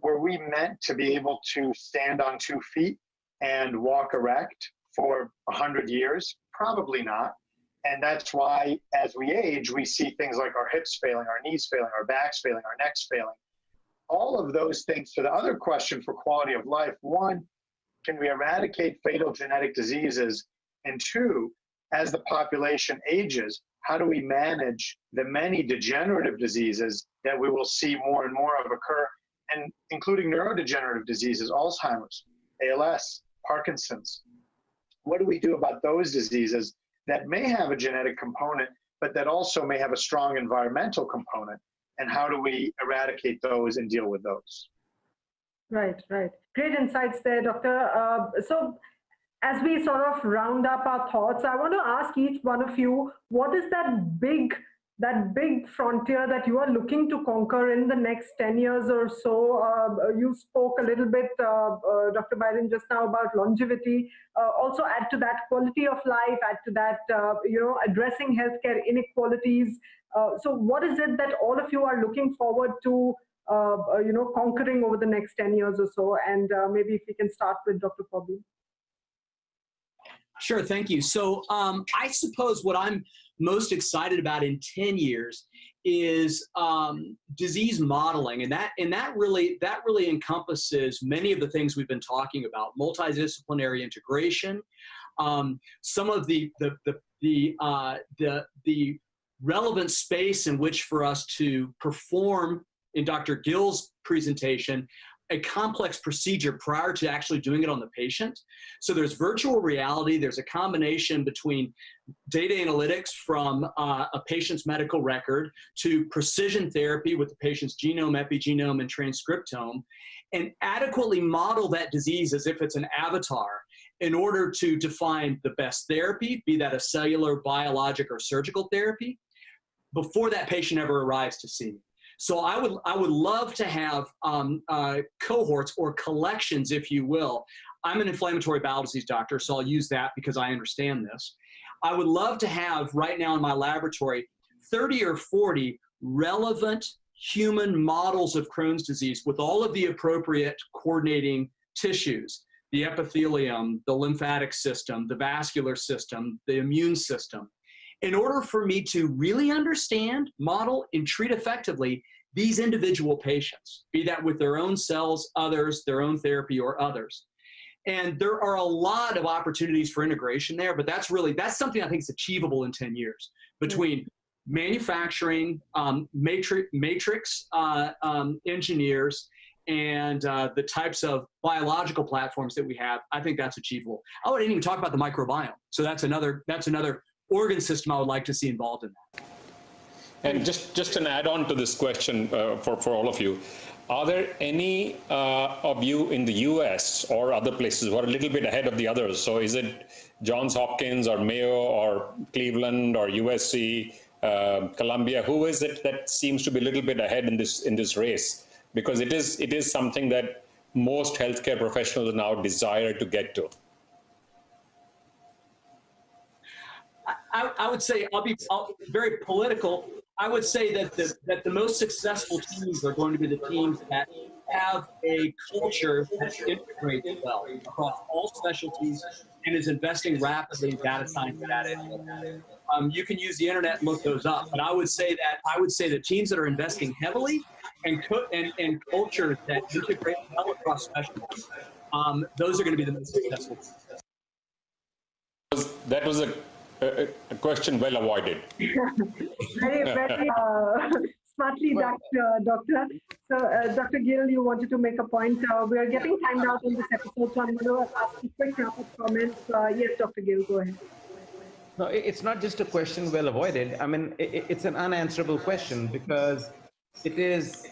were we meant to be able to stand on 2 feet and walk erect for 100 years? Probably not. And that's why as we age, we see things like our hips failing, our knees failing, our backs failing, our necks failing. All of those things. So the other question for quality of life, one, can we eradicate fatal genetic diseases? And two, as the population ages, how do we manage the many degenerative diseases that we will see more and more of occur, and including neurodegenerative diseases, Alzheimer's, ALS, Parkinson's? What do we do about those diseases that may have a genetic component, but that also may have a strong environmental component? And how do we eradicate those and deal with those? Right, right. Great insights there, Doctor. So, as we sort of round up our thoughts, I want to ask each one of you, what is that big frontier that you are looking to conquer in the next 10 years or so? You spoke a little bit, Dr. Byron, just now about longevity. Also, add to that quality of life, add to that, addressing healthcare inequalities. So, what is it that all of you are looking forward to? Conquering over the next 10 years or so. And maybe if we can start with Dr. Pobby. Sure, thank you. So I suppose what I'm most excited about in 10 years is disease modeling, and that really encompasses many of the things we've been talking about: multidisciplinary integration, some of the relevant space in which for us to perform, in Dr. Gill's presentation, a complex procedure prior to actually doing it on the patient. So there's virtual reality, there's a combination between data analytics from a patient's medical record to precision therapy with the patient's genome, epigenome, and transcriptome, and adequately model that disease as if it's an avatar in order to define the best therapy, be that a cellular, biologic, or surgical therapy, before that patient ever arrives to see me. So I would love to have cohorts or collections, if you will. I'm an inflammatory bowel disease doctor, so I'll use that because I understand this. I would love to have right now in my laboratory 30 or 40 relevant human models of Crohn's disease with all of the appropriate coordinating tissues: the epithelium, the lymphatic system, the vascular system, the immune system, in order for me to really understand, model, and treat effectively these individual patients, be that with their own cells, others, their own therapy, or others. And there are a lot of opportunities for integration there, but that's something I think is achievable in 10 years between manufacturing, matrix engineers, and the types of biological platforms that we have. I think that's achievable. I wouldn't even talk about the microbiome. So that's another organ system I would like to see involved in that. And just an add-on to this question for all of you, are there any of you in the US or other places who are a little bit ahead of the others? So is it Johns Hopkins or Mayo or Cleveland or USC, Columbia? Who is it that seems to be a little bit ahead in this race? Because it is something that most healthcare professionals now desire to get to. I would say, I'll be very political. I would say that the most successful teams are going to be the teams that have a culture that integrates well across all specialties and is investing rapidly in data science and data analytics. You can use the internet and look those up, but I would say that teams that are investing heavily and cultures that integrate well across specialties, those are going to be the most successful teams. That was a question well avoided. Very, very smartly done, Doctor. So, Dr. Gill, you wanted to make a point. We are getting timed out on this episode, so I'm going to ask a quick wrap-up comments. Yes, Dr. Gill, go ahead. No, it's not just a question well avoided. I mean, it's an unanswerable question because it's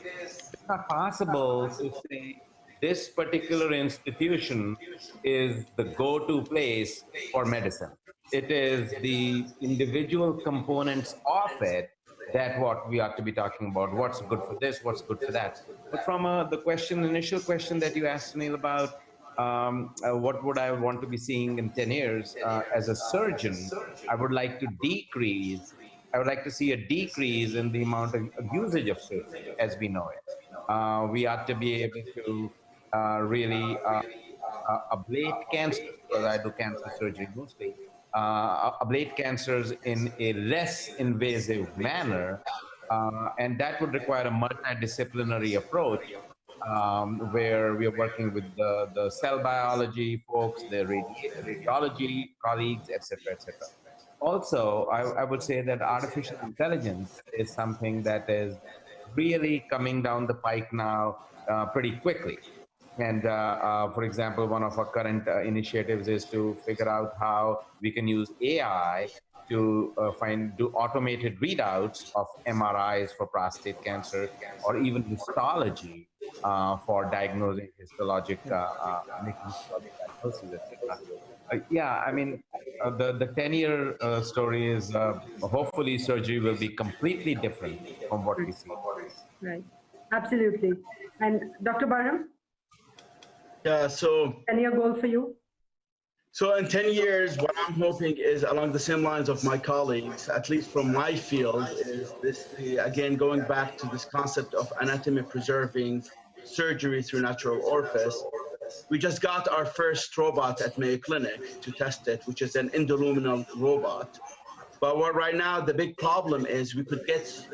not possible to say this particular institution is the go-to place for medicine. It is the individual components of it that what we ought to be talking about. What's good for this, what's good for that. But from the initial question that you asked, Sunil, about what would I want to be seeing in 10 years as a surgeon, I would like to see a decrease in the amount of usage of surgery as we know it. We ought to be able to really ablate cancers, because I do cancer surgery mostly, ablate cancers in a less invasive manner, and that would require a multidisciplinary approach where we are working with the cell biology folks, the radiology colleagues, etc., etc. Also, I would say that artificial intelligence is something that is really coming down the pike now pretty quickly. And for example, one of our current initiatives is to figure out how we can use AI to do automated readouts of MRIs for prostate cancer, or even histology for diagnosing histologic, making histologic diagnoses, etc. Yeah, I mean, the 10-year story is hopefully surgery will be completely different from what we see. Right. Absolutely. And Dr. Barham? Yeah, so 10-year goal for you? So in 10 years, what I'm hoping is along the same lines of my colleagues, at least from my field, is this, again, going back to this concept of anatomy preserving surgery through natural orifice. We just got our first robot at Mayo Clinic to test it, which is an endoluminal robot. But what right now, the big problem is we could get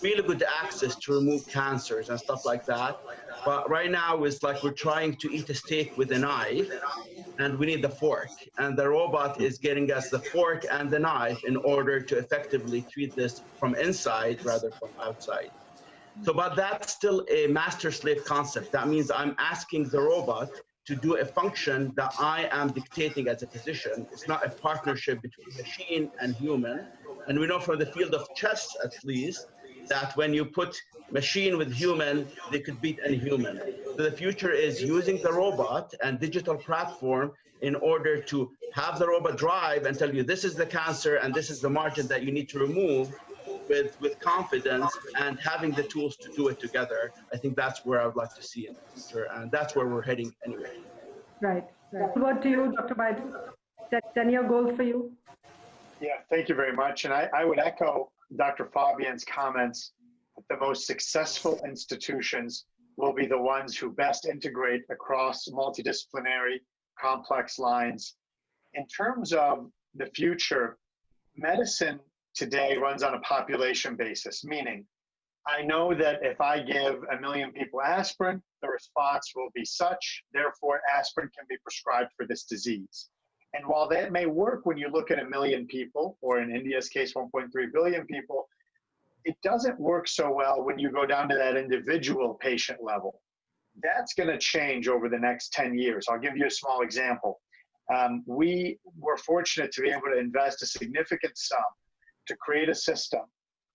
really good access to remove cancers and stuff like that. But right now, it's like we're trying to eat a steak with a knife, and we need the fork. And the robot is getting us the fork and the knife in order to effectively treat this from inside rather from outside. So, but that's still a master-slave concept. That means I'm asking the robot to do a function that I am dictating as a physician. It's not a partnership between machine and human. And we know from the field of chess, at least, that when you put machine with human, they could beat any human. So the future is using the robot and digital platform in order to have the robot drive and tell you this is the cancer and this is the margin that you need to remove with confidence, and having the tools to do it together. I think that's where I would like to see in the future, and that's where we're heading anyway. Right. What to you, Dr. Biden? 10-year goal for you? Yeah, thank you very much. And I would echo Dr. Fabian's comments that the most successful institutions will be the ones who best integrate across multidisciplinary, complex lines. In terms of the future, medicine today runs on a population basis, meaning I know that if I give 1 million people aspirin, the response will be such, therefore aspirin can be prescribed for this disease. And while that may work when you look at 1 million people, or in India's case, 1.3 billion people, it doesn't work so well when you go down to that individual patient level. That's going to change over the next 10 years. I'll give you a small example. We were fortunate to be able to invest a significant sum to create a system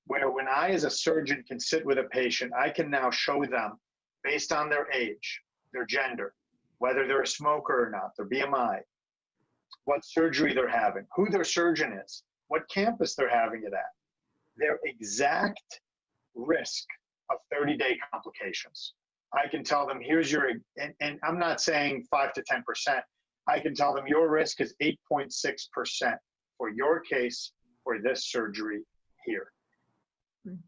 where when I, as a surgeon, can sit with a patient, I can now show them, based on their age, their gender, whether they're a smoker or not, their BMI, what surgery they're having, who their surgeon is, what campus they're having it at, their exact risk of 30-day complications. I can tell them, here's your, and I'm not saying 5 to 10%, I can tell them your risk is 8.6% for your case for this surgery here.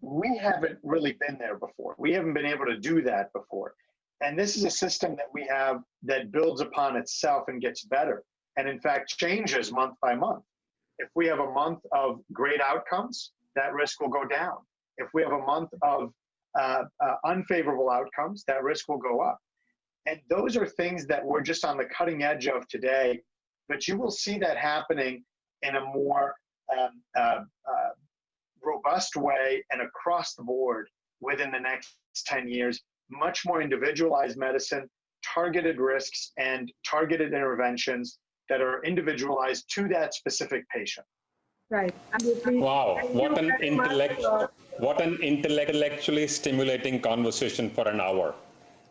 We haven't really been there before. We haven't been able to do that before. And this is a system that we have that builds upon itself and gets better. And in fact, changes month by month. If we have a month of great outcomes, that risk will go down. If we have a month of unfavorable outcomes, that risk will go up. And those are things that we're just on the cutting edge of today, but you will see that happening in a more robust way and across the board within the next 10 years, much more individualized medicine, targeted risks, and targeted interventions that are individualized to that specific patient. Right. Wow, what an intellectually stimulating conversation for an hour.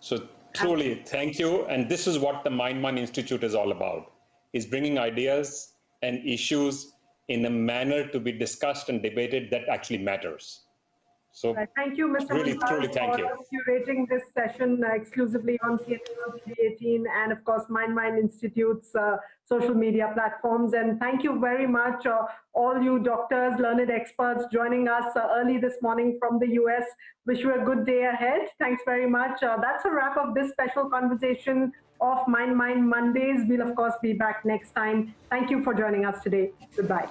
So truly, thank you. And this is what the Mindmine Institute is all about, is bringing ideas and issues in a manner to be discussed and debated that actually matters. So thank you, Mr. Truly, Mansal, thank you. for curating this session exclusively on CNTV18 and of course Mindmine Institute's social media platforms. And thank you very much, all you doctors, learned experts joining us early this morning from the US. Wish you a good day ahead. Thanks very much. That's a wrap of this special conversation of Mindmine Mondays. We'll of course be back next time. Thank you for joining us today. Goodbye.